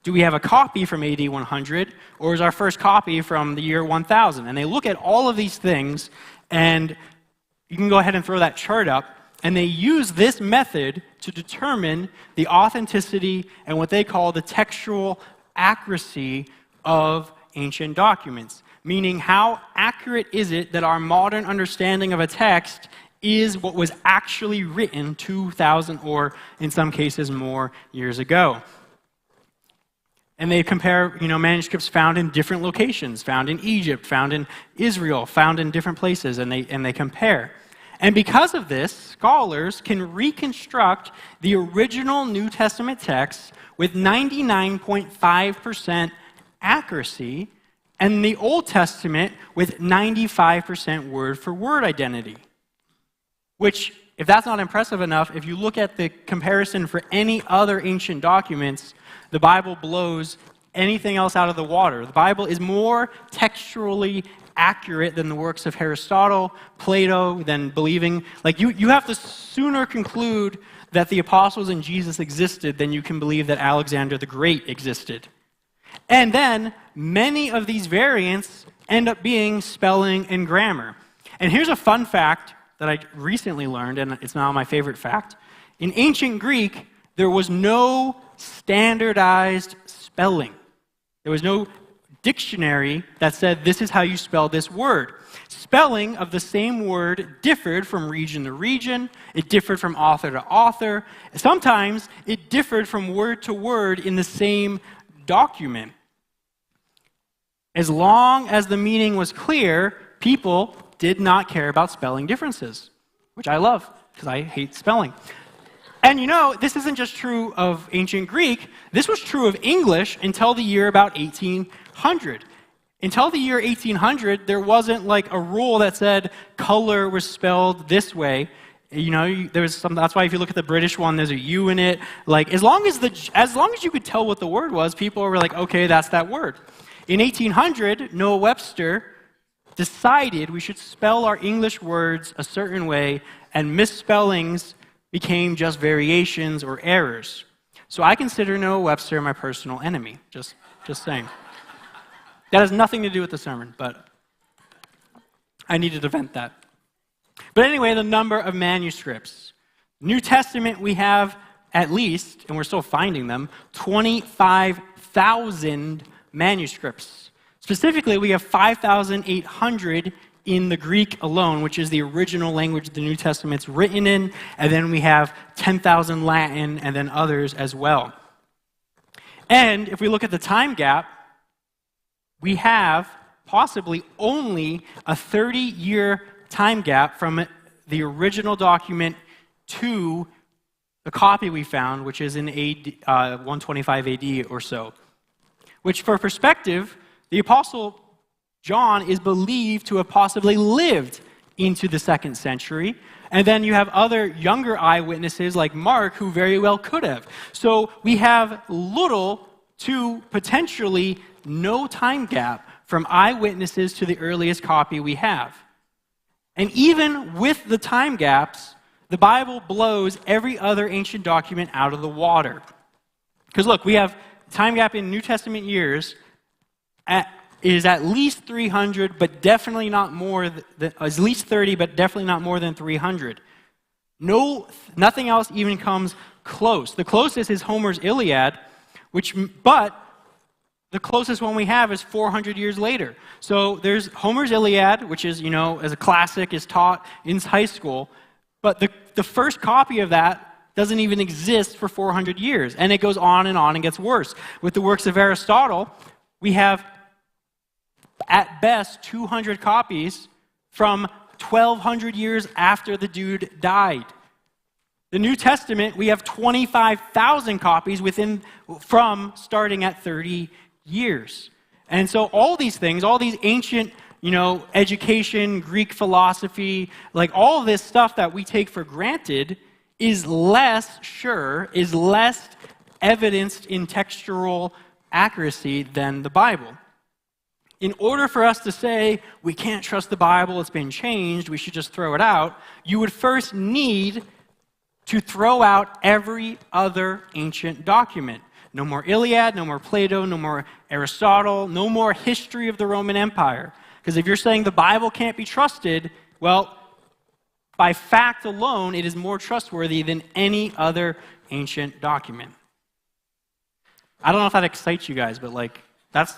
Do we have a copy from AD 100, or is our first copy from the year 1000? And they look at all of these things, and you can go ahead and throw that chart up, and they use this method to determine the authenticity and what they call the textual accuracy of ancient documents. Meaning, how accurate is it that our modern understanding of a text is what was actually written 2,000 or, in some cases, more years ago. And they compare, manuscripts found in different locations, found in Egypt, found in Israel, found in different places, and they compare. And because of this, scholars can reconstruct the original New Testament text with 99.5% accuracy, and the Old Testament with 95% word-for-word identity. Which, if that's not impressive enough, if you look at the comparison for any other ancient documents, the Bible blows anything else out of the water. The Bible is more textually accurate than the works of Aristotle, Plato, than believing. You have to sooner conclude that the apostles and Jesus existed than you can believe that Alexander the Great existed. And then, many of these variants end up being spelling and grammar. And here's a fun fact that I recently learned, and it's now my favorite fact. In ancient Greek, there was no standardized spelling. There was no dictionary that said, this is how you spell this word. Spelling of the same word differed from region to region. It differed from author to author. Sometimes it differed from word to word in the same document. As long as the meaning was clear, people did not care about spelling differences, which I love, because I hate spelling. And this isn't just true of ancient Greek. This was true of English until the year about 1800. Until the year 1800, there wasn't like a rule that said color was spelled this way. There was some. That's why if you look at the British one, there's a U in it. As long as you could tell what the word was, people were like, okay, that's that word. In 1800, Noah Webster decided we should spell our English words a certain way, and misspellings became just variations or errors. So I consider Noah Webster my personal enemy. Just saying. That has nothing to do with the sermon, but I needed to vent that. But anyway, the number of manuscripts. New Testament, we have at least, and we're still finding them, 25,000 manuscripts. Specifically, we have 5,800 in the Greek alone, which is the original language the New Testament's written in, and then we have 10,000 Latin, and then others as well. And if we look at the time gap, we have possibly only a 30-year time gap from the original document to the copy we found, which is in 125 AD or so. Which, for perspective, the Apostle John is believed to have possibly lived into the 2nd century. And then you have other younger eyewitnesses like Mark who very well could have. So we have little to potentially no time gap from eyewitnesses to the earliest copy we have. And even with the time gaps, the Bible blows every other ancient document out of the water. Because look, we have time gap in New Testament years is at least 300, but definitely not more than, at least 30, but definitely not more than 300. Nothing else even comes close. The closest is Homer's Iliad, but the closest one we have is 400 years later. So there's Homer's Iliad, which is, as a classic, is taught in high school, but the first copy of that doesn't even exist for 400 years, and it goes on and gets worse. With the works of Aristotle, we have, at best, 200 copies from 1,200 years after the dude died. The New Testament, we have 25,000 copies from starting at 30 years. And so all these things, all these ancient, education, Greek philosophy, like all this stuff that we take for granted is less evidenced in textual accuracy than the Bible. In order for us to say, we can't trust the Bible, it's been changed, we should just throw it out, you would first need to throw out every other ancient document. No more Iliad, no more Plato, no more Aristotle, no more history of the Roman Empire. Because if you're saying the Bible can't be trusted, well, by fact alone, it is more trustworthy than any other ancient document. I don't know if that excites you guys, but like that's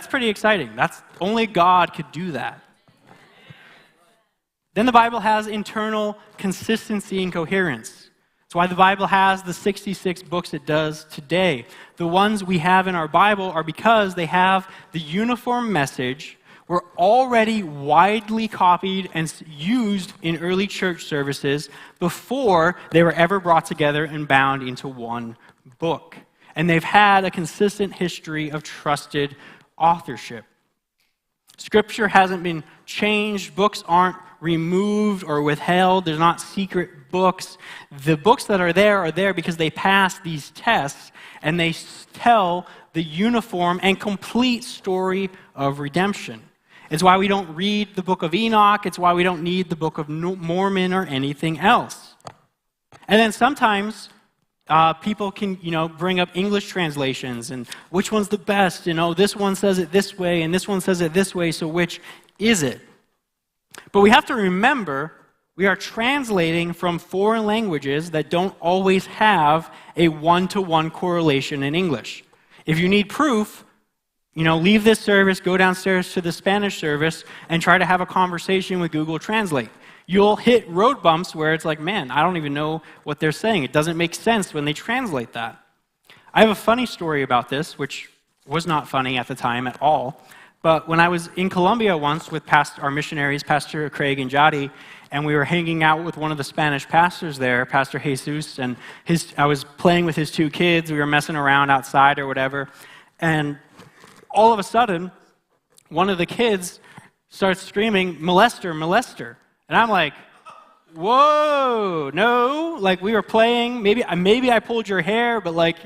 pretty exciting. That's only God could do that. Then the Bible has internal consistency and coherence. That's why the Bible has the 66 books it does today. The ones we have in our Bible are because they have the uniform message, were already widely copied and used in early church services before they were ever brought together and bound into one book. And they've had a consistent history of trusted authorship. Scripture hasn't been changed. Books aren't removed or withheld. There's not secret books. The books that are there because they pass these tests and they tell the uniform and complete story of redemption. It's why we don't read the book of Enoch. It's why we don't need the book of Mormon or anything else. And then sometimes people can, bring up English translations and which one's the best? This one says it this way and this one says it this way, so which is it? But we have to remember we are translating from foreign languages that don't always have a one-to-one correlation in English. If you need proof, leave this service, go downstairs to the Spanish service, and try to have a conversation with Google Translate. You'll hit road bumps where it's like, man, I don't even know what they're saying. It doesn't make sense when they translate that. I have a funny story about this, which was not funny at the time at all. But when I was in Colombia once with our missionaries, Pastor Craig and Jadi, and we were hanging out with one of the Spanish pastors there, Pastor Jesus, and I was playing with his two kids. We were messing around outside or whatever. And all of a sudden, one of the kids starts screaming, "Molester, molester." And I'm like, whoa, no, like we were playing, maybe I pulled your hair, but like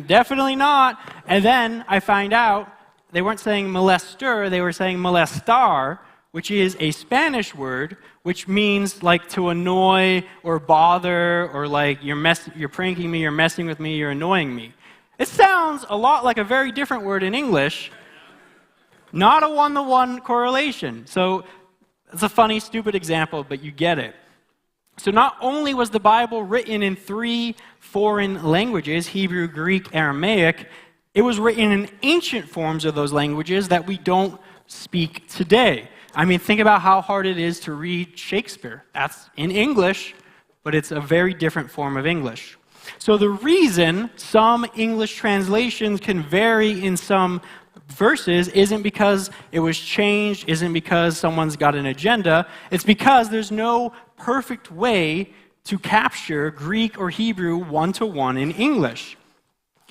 definitely not. And then I find out they weren't saying molester, they were saying molestar, which is a Spanish word, which means like to annoy or bother, or like you're pranking me, you're messing with me, you're annoying me. It sounds a lot like a very different word in English, not a one-to-one correlation. So it's a funny, stupid example, but you get it. So not only was the Bible written in 3 foreign languages, Hebrew, Greek, Aramaic, it was written in ancient forms of those languages that we don't speak today. I mean, think about how hard it is to read Shakespeare. That's in English, but it's a very different form of English. So the reason some English translations can vary in some verses isn't because it was changed, isn't because someone's got an agenda. It's because there's no perfect way to capture Greek or Hebrew one-to-one in English.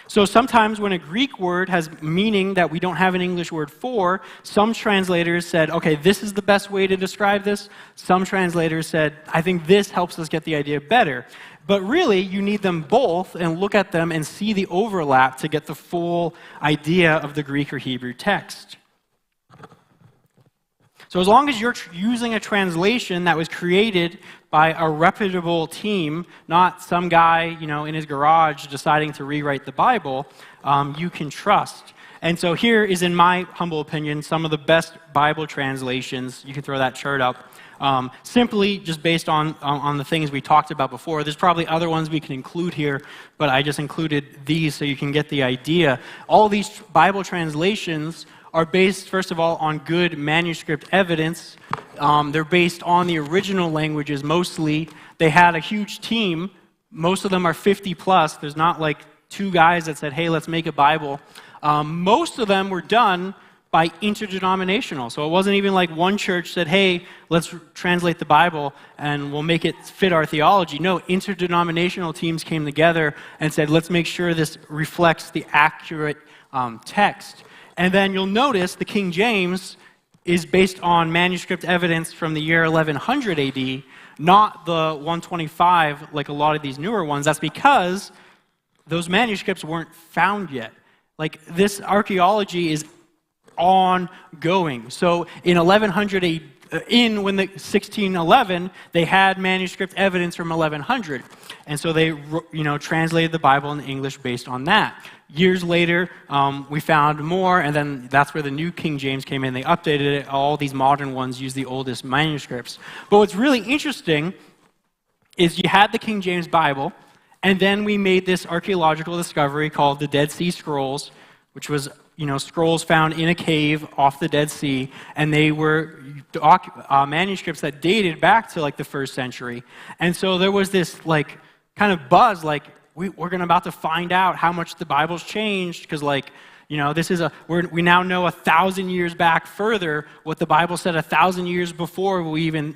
So sometimes when a Greek word has meaning that we don't have an English word for, some translators said, okay, this is the best way to describe this. Some translators said, I think this helps us get the idea better. But really, you need them both and look at them and see the overlap to get the full idea of the Greek or Hebrew text. So as long as you're using a translation that was created by a reputable team, not some guy, in his garage deciding to rewrite the Bible, you can trust. And so here is, in my humble opinion, some of the best Bible translations. You can throw that chart up. Simply just based on the things we talked about before. There's probably other ones we can include here, but I just included these so you can get the idea. All these Bible translations are based, first of all, on good manuscript evidence. They're based on the original languages mostly. They had a huge team. Most of them are 50 plus. There's not like 2 guys that said, hey, let's make a Bible. Most of them were done by interdenominational. So it wasn't even like one church said, hey, let's translate the Bible and we'll make it fit our theology. No, interdenominational teams came together and said, let's make sure this reflects the accurate text. And then you'll notice the King James is based on manuscript evidence from the year 1100 AD, not the 125 like a lot of these newer ones. That's because those manuscripts weren't found yet. Like, this archaeology is ongoing. So in 1100 when the 1611, they had manuscript evidence from 1100. And so they, translated the Bible in English based on that. Years later, we found more, and then that's where the New King James came in. They updated it. All these modern ones use the oldest manuscripts. But what's really interesting is you had the King James Bible, and then we made this archaeological discovery called the Dead Sea Scrolls, which was scrolls found in a cave off the Dead Sea, and they were manuscripts that dated back to like the 1st century. And so there was this like kind of buzz, like we're about to find out how much the Bible's changed, because we now know 1,000 years back further what the Bible said 1,000 years before we even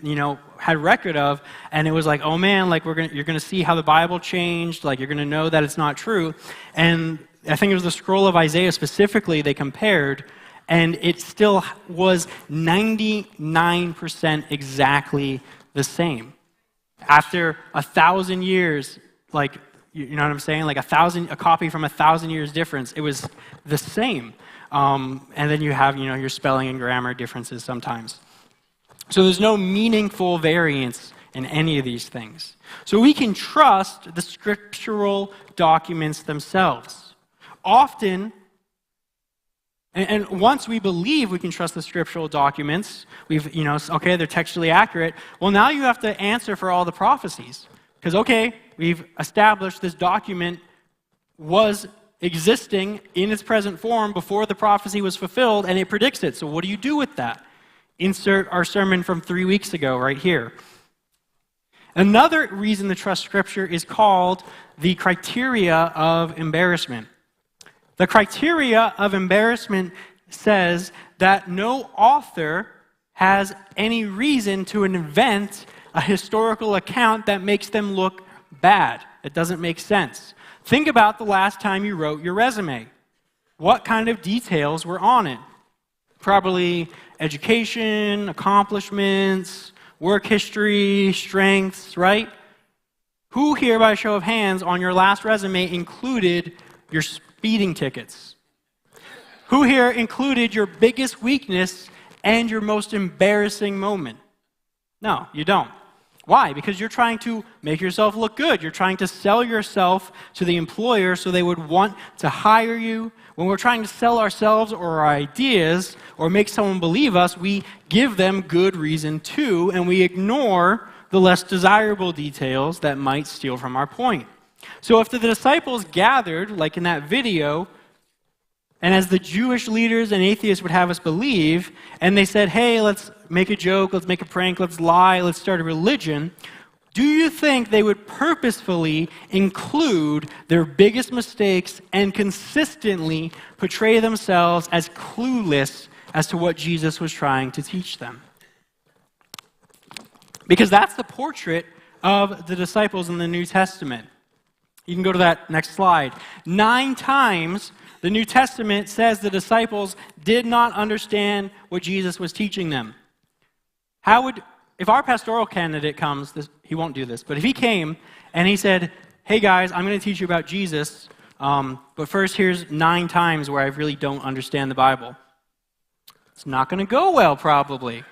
had record of, and it was like, oh man, like you're gonna see how the Bible changed, like you're gonna know that it's not true. And I think it was the scroll of Isaiah specifically they compared, and it still was 99% exactly the same. After 1,000 years, like, you know what I'm saying? Like a copy from 1,000 years difference, it was the same. And then you have, your spelling and grammar differences sometimes. So there's no meaningful variance in any of these things. So we can trust the scriptural documents themselves. Often, and once we believe we can trust the scriptural documents, okay, they're textually accurate. Well, now you have to answer for all the prophecies. Because, okay, we've established this document was existing in its present form before the prophecy was fulfilled, and it predicts it. So what do you do with that? Insert our sermon from 3 weeks ago right here. Another reason to trust Scripture is called the criteria of embarrassment. The criteria of embarrassment says that no author has any reason to invent a historical account that makes them look bad. It doesn't make sense. Think about the last time you wrote your resume. What kind of details were on it? Probably education, accomplishments, work history, strengths, right? Who here, by a show of hands, on your last resume included your speeding tickets? Who here included your biggest weakness and your most embarrassing moment? No, you don't. Why? Because you're trying to make yourself look good. You're trying to sell yourself to the employer so they would want to hire you. When we're trying to sell ourselves or our ideas or make someone believe us, we give them good reason to, and we ignore the less desirable details that might steal from our point. So if the disciples gathered, like in that video, and as the Jewish leaders and atheists would have us believe, and they said, hey, let's make a joke, let's make a prank, let's lie, let's start a religion, do you think they would purposefully include their biggest mistakes and consistently portray themselves as clueless as to what Jesus was trying to teach them? Because that's the portrait of the disciples in the New Testament. You can go to that next slide. 9 times the New Testament says the disciples did not understand what Jesus was teaching them. If our pastoral candidate comes, he won't do this, but if he came and he said, hey guys, I'm going to teach you about Jesus, but first here's 9 times where I really don't understand the Bible. It's not going to go well, probably.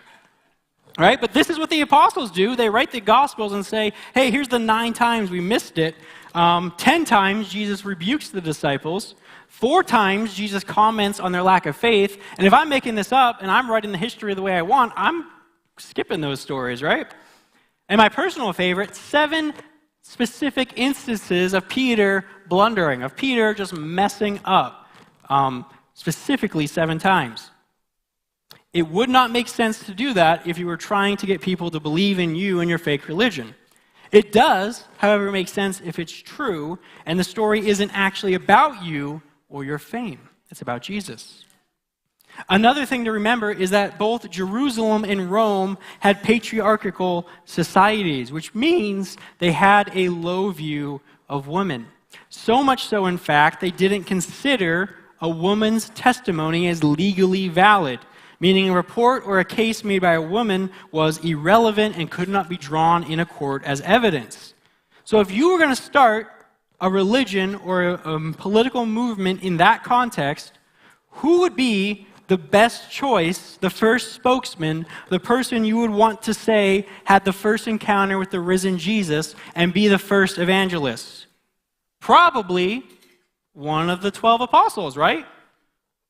Right? But this is what the apostles do. They write the Gospels and say, hey, here's the 9 times we missed it. 10 times Jesus rebukes the disciples. 4 times Jesus comments on their lack of faith. And if I'm making this up and I'm writing the history the way I want, I'm skipping those stories, right? And my personal favorite, 7 specific instances of Peter blundering, of Peter just messing up, specifically 7 times. It would not make sense to do that if you were trying to get people to believe in you and your fake religion. It does, however, make sense if it's true and the story isn't actually about you or your fame. It's about Jesus. Another thing to remember is that both Jerusalem and Rome had patriarchal societies, which means they had a low view of women. So much so, in fact, they didn't consider a woman's testimony as legally valid, meaning a report or a case made by a woman was irrelevant and could not be drawn in a court as evidence. So if you were going to start a religion or a political movement in that context, who would be the best choice, the first spokesman, the person you would want to say had the first encounter with the risen Jesus and be the first evangelist? Probably one of the 12 apostles, right?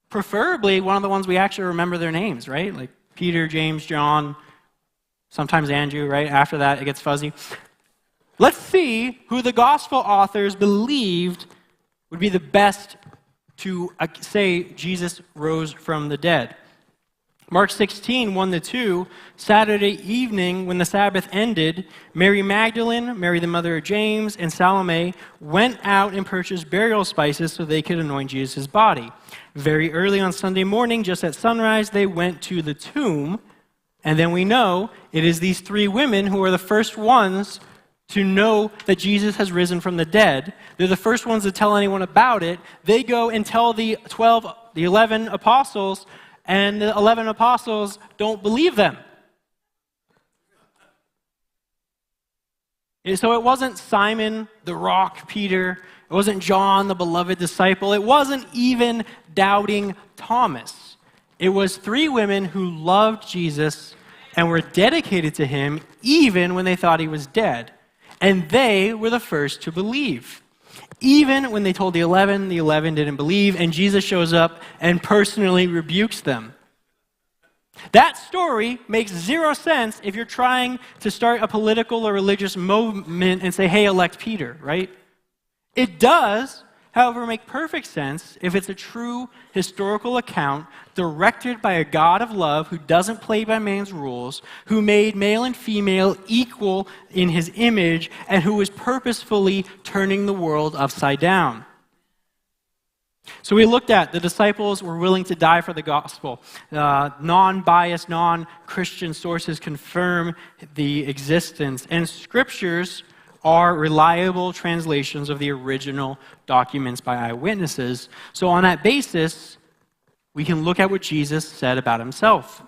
Preferably one of the ones we actually remember their names, right? Like Peter, James, John, sometimes Andrew, right? After that, it gets fuzzy. Let's see who the gospel authors believed would be the best to say Jesus rose from the dead. Mark 16, 1-2, Saturday evening when the Sabbath ended, Mary Magdalene, Mary the mother of James, and Salome went out and purchased burial spices so they could anoint Jesus' body. Very early on Sunday morning, just at sunrise, they went to the tomb, and then we know it is these three women who are the first ones to know that Jesus has risen from the dead. They're the first ones to tell anyone about it. They go and tell the 11 apostles, and the 11 apostles don't believe them. So it wasn't Simon the rock, Peter. It wasn't John, the beloved disciple. It wasn't even doubting Thomas. It was three women who loved Jesus and were dedicated to him even when they thought he was dead. And they were the first to believe. Even when they told the 11 didn't believe, and Jesus shows up and personally rebukes them. That story makes zero sense if you're trying to start a political or religious movement and say, hey, elect Peter, right? It does, however, make perfect sense if it's a true historical account directed by a God of love who doesn't play by man's rules, who made male and female equal in his image, and who was purposefully turning the world upside down. So we looked at the disciples were willing to die for the gospel. Non-biased, non-Christian sources confirm the existence, and scriptures are reliable translations of the original documents by eyewitnesses. So on that basis, we can look at what Jesus said about himself.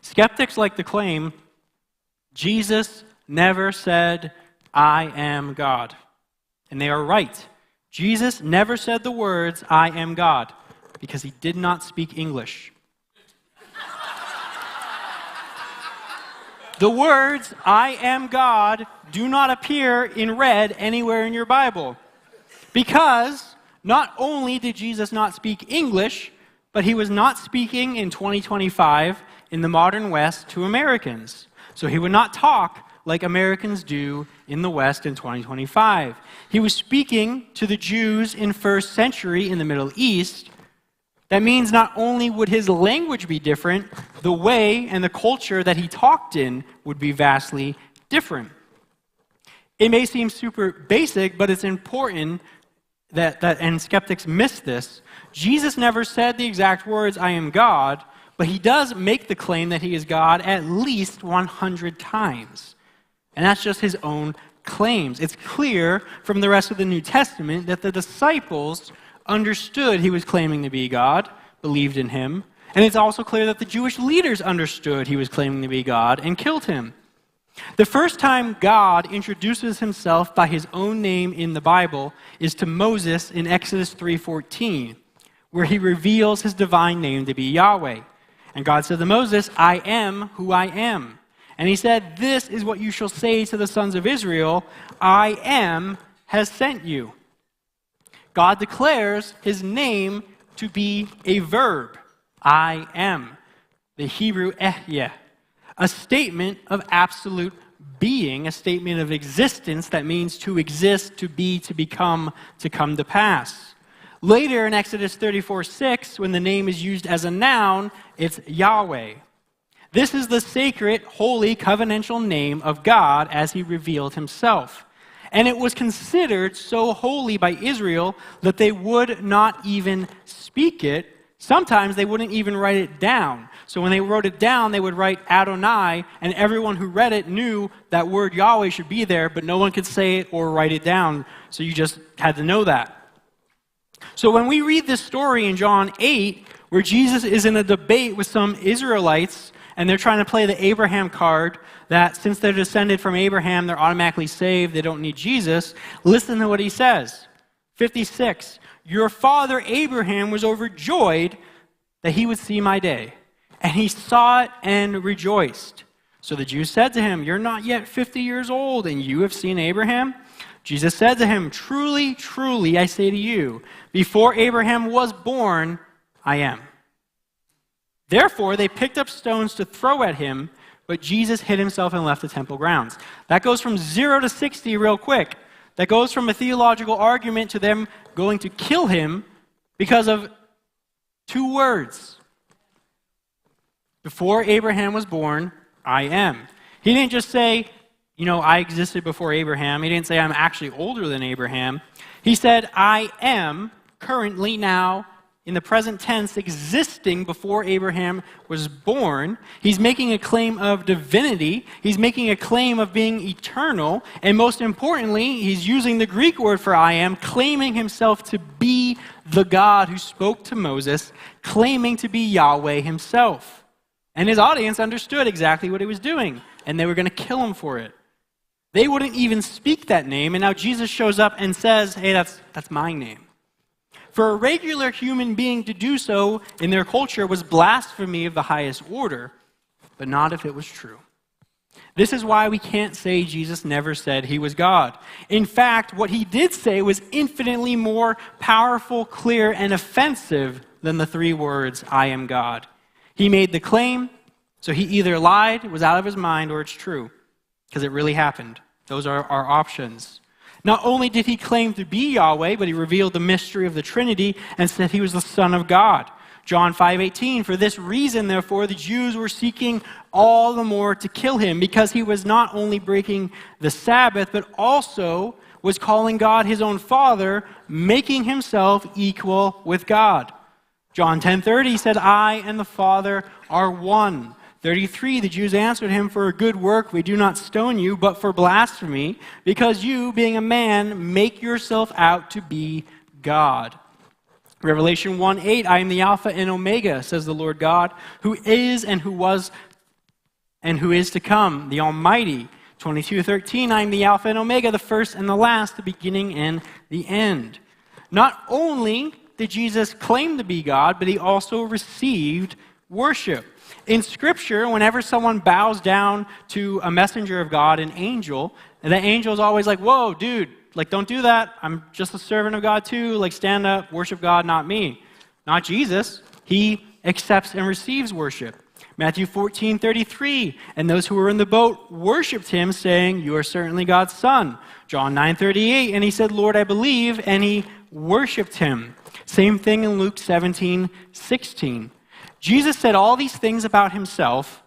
Skeptics like to claim Jesus never said, I am God. And they are right. Jesus never said the words, I am God, because he did not speak English. The words, I am God, do not appear in red anywhere in your Bible. Because not only did Jesus not speak English, but he was not speaking in 2025 in the modern West to Americans. So he would not talk like Americans do in the West in 2025. He was speaking to the Jews in first century in the Middle East. That means not only would his language be different, the way and the culture that he talked in would be vastly different. It may seem super basic, but it's important that and skeptics miss this. Jesus never said the exact words, I am God, but he does make the claim that he is God at least 100 times. And that's just his own claims. It's clear from the rest of the New Testament that the disciples understood he was claiming to be God, believed in him, and it's also clear that the Jewish leaders understood he was claiming to be God and killed him. The first time God introduces himself by his own name in the Bible is to Moses in Exodus 3:14, where he reveals his divine name to be Yahweh. And God said to Moses, I am who I am. And he said, this is what you shall say to the sons of Israel, I am has sent you. God declares his name to be a verb, I am, the Hebrew ehyeh, a statement of absolute being, a statement of existence that means to exist, to be, to become, to come to pass. Later in Exodus 34:6, when the name is used as a noun, it's Yahweh. This is the sacred, holy, covenantal name of God as he revealed himself. And it was considered so holy by Israel that they would not even speak it. Sometimes they wouldn't even write it down. So when they wrote it down, they would write Adonai, and everyone who read it knew that word Yahweh should be there, but no one could say it or write it down. So you just had to know that. So when we read this story in John 8, where Jesus is in a debate with some Israelites, and they're trying to play the Abraham card, that since they're descended from Abraham, they're automatically saved, they don't need Jesus. Listen to what he says. 56, your father Abraham was overjoyed that he would see my day, and he saw it and rejoiced. So the Jews said to him, you're not yet 50 years old, and you have seen Abraham? Jesus said to him, truly, truly, I say to you, before Abraham was born, I am. Therefore, they picked up stones to throw at him, but Jesus hid himself and left the temple grounds. That goes from 0 to 60 real quick. That goes from a theological argument to them going to kill him because of 2 words. Before Abraham was born, I am. He didn't just say, I existed before Abraham. He didn't say I'm actually older than Abraham. He said, I am currently now, in the present tense, existing before Abraham was born. He's making a claim of divinity. He's making a claim of being eternal. And most importantly, he's using the Greek word for I am, claiming himself to be the God who spoke to Moses, claiming to be Yahweh himself. And his audience understood exactly what he was doing, and they were going to kill him for it. They wouldn't even speak that name, and now Jesus shows up and says, hey, that's my name. For a regular human being to do so in their culture was blasphemy of the highest order, but not if it was true. This is why we can't say Jesus never said he was God. In fact, what he did say was infinitely more powerful, clear, and offensive than the 3 words, I am God. He made the claim, so he either lied, was out of his mind, or it's true, because it really happened. Those are our options. Not only did he claim to be Yahweh, but he revealed the mystery of the Trinity and said he was the Son of God. John 5:18, for this reason, therefore, the Jews were seeking all the more to kill him, because he was not only breaking the Sabbath, but also was calling God his own Father, making himself equal with God. John 10:30 said, I and the Father are one. 33, the Jews answered him, for a good work we do not stone you, but for blasphemy, because you, being a man, make yourself out to be God. Revelation 1:8, I am the Alpha and Omega, says the Lord God, who is and who was and who is to come, the Almighty. 22:13, I am the Alpha and Omega, the first and the last, the beginning and the end. Not only did Jesus claim to be God, but he also received worship. In Scripture, whenever someone bows down to a messenger of God, an angel, and the angel is always like, whoa, dude, don't do that. I'm just a servant of God too. Stand up, worship God, not me. Not Jesus. He accepts and receives worship. Matthew 14:33, and those who were in the boat worshipped him, saying, you are certainly God's son. John 9:38, and he said, Lord, I believe, and he worshipped him. Same thing in Luke 17:16. Jesus said all these things about himself,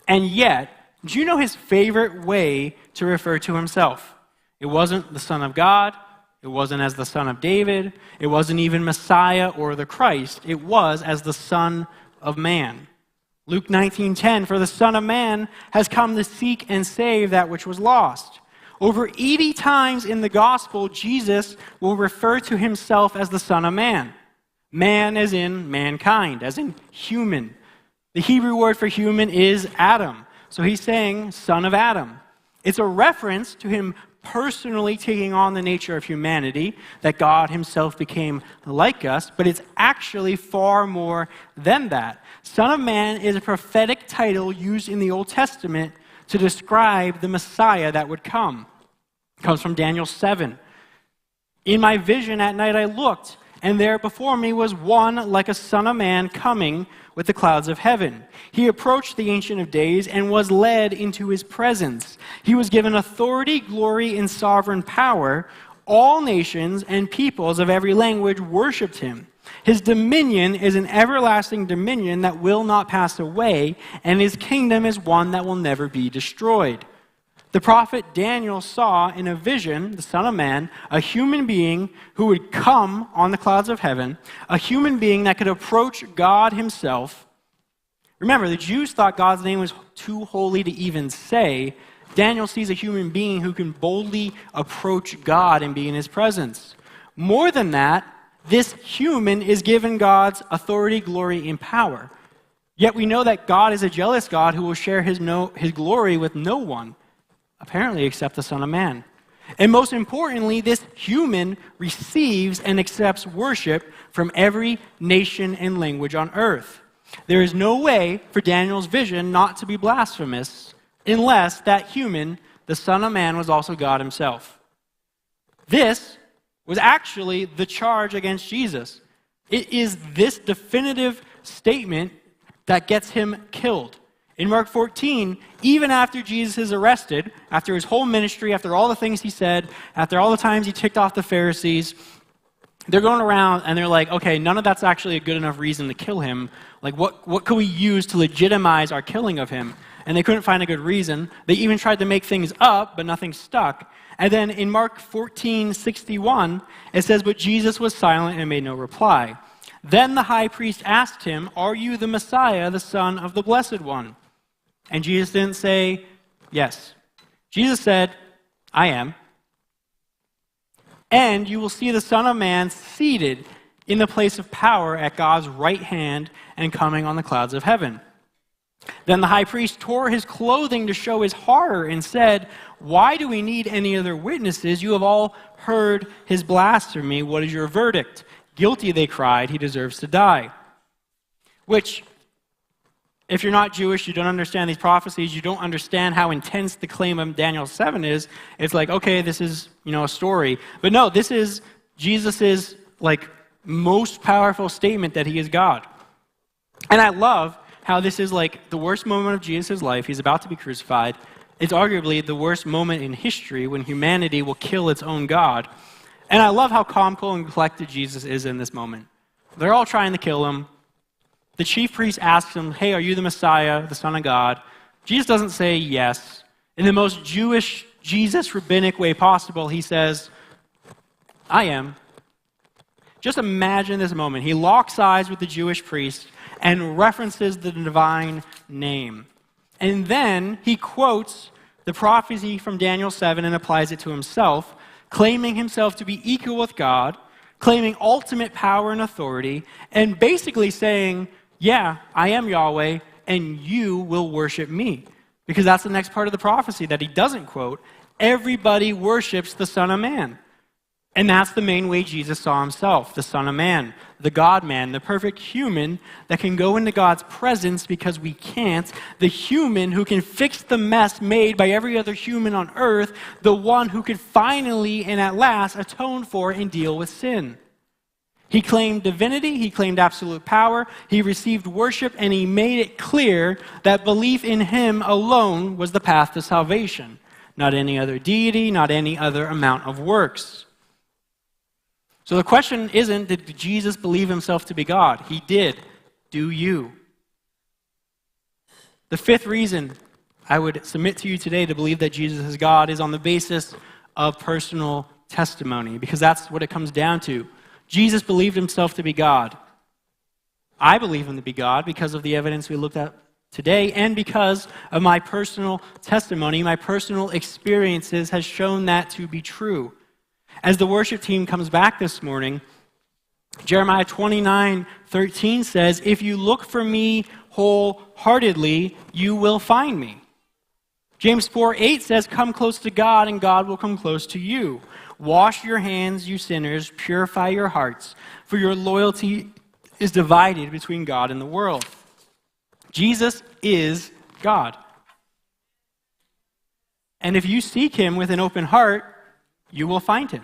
and yet, do you know his favorite way to refer to himself? It wasn't the Son of God. It wasn't as the Son of David. It wasn't even Messiah or the Christ. It was as the Son of Man. Luke 19:10, for the Son of Man has come to seek and save that which was lost. Over 80 times in the gospel, Jesus will refer to himself as the Son of Man. Man as in mankind, as in human. The Hebrew word for human is Adam. So he's saying son of Adam. It's a reference to him personally taking on the nature of humanity, that God himself became like us, but it's actually far more than that. Son of Man is a prophetic title used in the Old Testament to describe the Messiah that would come. It comes from Daniel 7. In my vision at night I looked, and there before me was one like a son of man coming with the clouds of heaven. He approached the Ancient of Days and was led into his presence. He was given authority, glory, and sovereign power. All nations and peoples of every language worshipped him. His dominion is an everlasting dominion that will not pass away, and his kingdom is one that will never be destroyed. The prophet Daniel saw in a vision, the Son of Man, a human being who would come on the clouds of heaven, a human being that could approach God himself. Remember, the Jews thought God's name was too holy to even say. Daniel sees a human being who can boldly approach God and be in his presence. More than that, this human is given God's authority, glory, and power. Yet we know that God is a jealous God who will share his glory with no one, apparently except the Son of Man. And most importantly, this human receives and accepts worship from every nation and language on earth. There is no way for Daniel's vision not to be blasphemous unless that human, the Son of Man, was also God himself. This was actually the charge against Jesus. It is this definitive statement that gets him killed. In Mark 14, even after Jesus is arrested, after his whole ministry, after all the things he said, after all the times he ticked off the Pharisees, they're going around and they're like, okay, none of that's actually a good enough reason to kill him. Like, what could we use to legitimize our killing of him? And they couldn't find a good reason. They even tried to make things up, but nothing stuck. And then in Mark 14:61, it says, but Jesus was silent and made no reply. Then the high priest asked him, are you the Messiah, the Son of the Blessed One? And Jesus didn't say, yes. Jesus said, I am. And you will see the Son of Man seated in the place of power at God's right hand and coming on the clouds of heaven. Then the high priest tore his clothing to show his horror and said, why do we need any other witnesses? You have all heard his blasphemy. What is your verdict? Guilty, they cried. He deserves to die. Which, if you're not Jewish, you don't understand these prophecies, you don't understand how intense the claim of Daniel 7 is, it's like, okay, this is, a story. But no, this is Jesus' most powerful statement that he is God. And I love how this is the worst moment of Jesus' life. He's about to be crucified. It's arguably the worst moment in history when humanity will kill its own God. And I love how calm, cool, and collected Jesus is in this moment. They're all trying to kill him. The chief priest asks him, hey, are you the Messiah, the Son of God? Jesus doesn't say yes. In the most Jewish, Jesus rabbinic way possible, he says, I am. Just imagine this moment. He locks eyes with the Jewish priest and references the divine name. And then he quotes the prophecy from Daniel 7 and applies it to himself, claiming himself to be equal with God, claiming ultimate power and authority, and basically saying, yeah, I am Yahweh, and you will worship me. Because that's the next part of the prophecy that he doesn't quote. Everybody worships the Son of Man. And that's the main way Jesus saw himself, the Son of Man, the God-man, the perfect human that can go into God's presence because we can't, the human who can fix the mess made by every other human on earth, the one who could finally and at last atone for and deal with sin. He claimed divinity, he claimed absolute power, he received worship, and he made it clear that belief in him alone was the path to salvation, not any other deity, not any other amount of works. So the question isn't, did Jesus believe himself to be God? He did. Do you? The fifth reason I would submit to you today to believe that Jesus is God is on the basis of personal testimony, because that's what it comes down to. Jesus believed himself to be God. I believe him to be God because of the evidence we looked at today and because of my personal testimony. My personal experiences has shown that to be true. As the worship team comes back this morning, Jeremiah 29:13 says, if you look for me wholeheartedly, you will find me. James 4:8 says, come close to God and God will come close to you. Wash your hands, you sinners, purify your hearts, for your loyalty is divided between God and the world. Jesus is God. And if you seek him with an open heart, you will find him.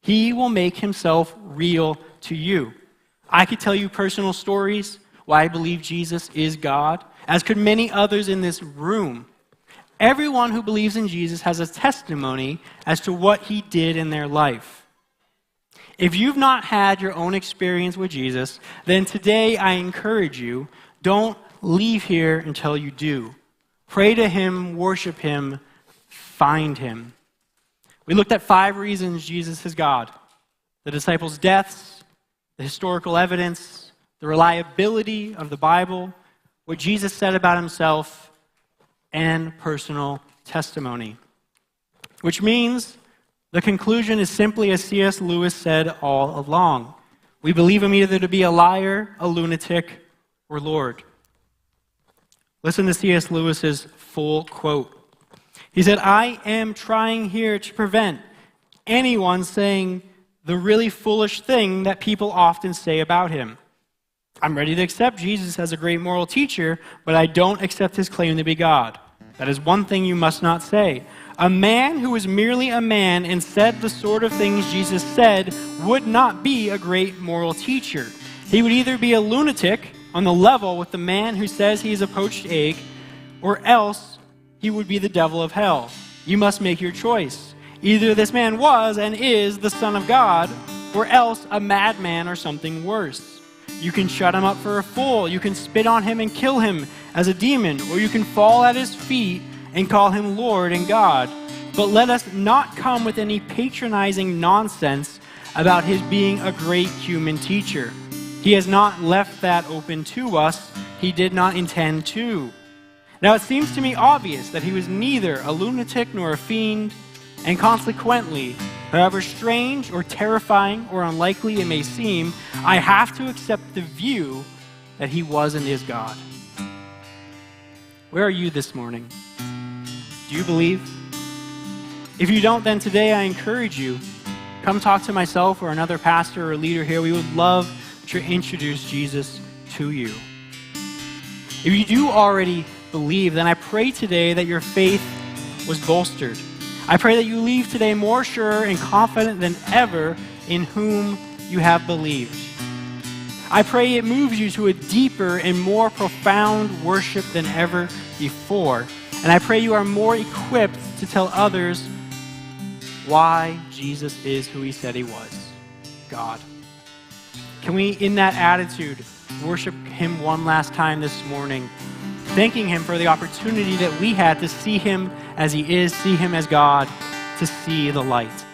He will make himself real to you. I could tell you personal stories why I believe Jesus is God, as could many others in this room. Everyone who believes in Jesus has a testimony as to what he did in their life. If you've not had your own experience with Jesus, then today I encourage you, don't leave here until you do. Pray to him, worship him, find him. We looked at 5 reasons Jesus is God: the disciples' deaths, the historical evidence, the reliability of the Bible, what Jesus said about himself, and personal testimony. Which means the conclusion is simply as C.S. Lewis said all along. We believe him either to be a liar, a lunatic, or Lord. Listen to C.S. Lewis's full quote. He said, I am trying here to prevent anyone saying the really foolish thing that people often say about him. I'm ready to accept Jesus as a great moral teacher, but I don't accept his claim to be God. That is one thing you must not say. A man who was merely a man and said the sort of things Jesus said would not be a great moral teacher. He would either be a lunatic on the level with the man who says he is a poached egg, or else he would be the devil of hell. You must make your choice. Either this man was and is the Son of God, or else a madman or something worse. You can shut him up for a fool. You can spit on him and kill him as a demon, or you can fall at his feet and call him Lord and God. But let us not come with any patronizing nonsense about his being a great human teacher. He has not left that open to us. He did not intend to. Now it seems to me obvious that he was neither a lunatic nor a fiend, and consequently, however strange or terrifying or unlikely it may seem, I have to accept the view that he was and is God. Where are you this morning? Do you believe? If you don't, then today I encourage you, come talk to myself or another pastor or leader here. We would love to introduce Jesus to you. If you do already believe, then I pray today that your faith was bolstered. I pray that you leave today more sure and confident than ever in whom you have believed. I pray it moves you to a deeper and more profound worship than ever before. And I pray you are more equipped to tell others why Jesus is who he said he was, God. Can we, in that attitude, worship him one last time this morning, thanking him for the opportunity that we had to see him as he is, see him as God, to see the light.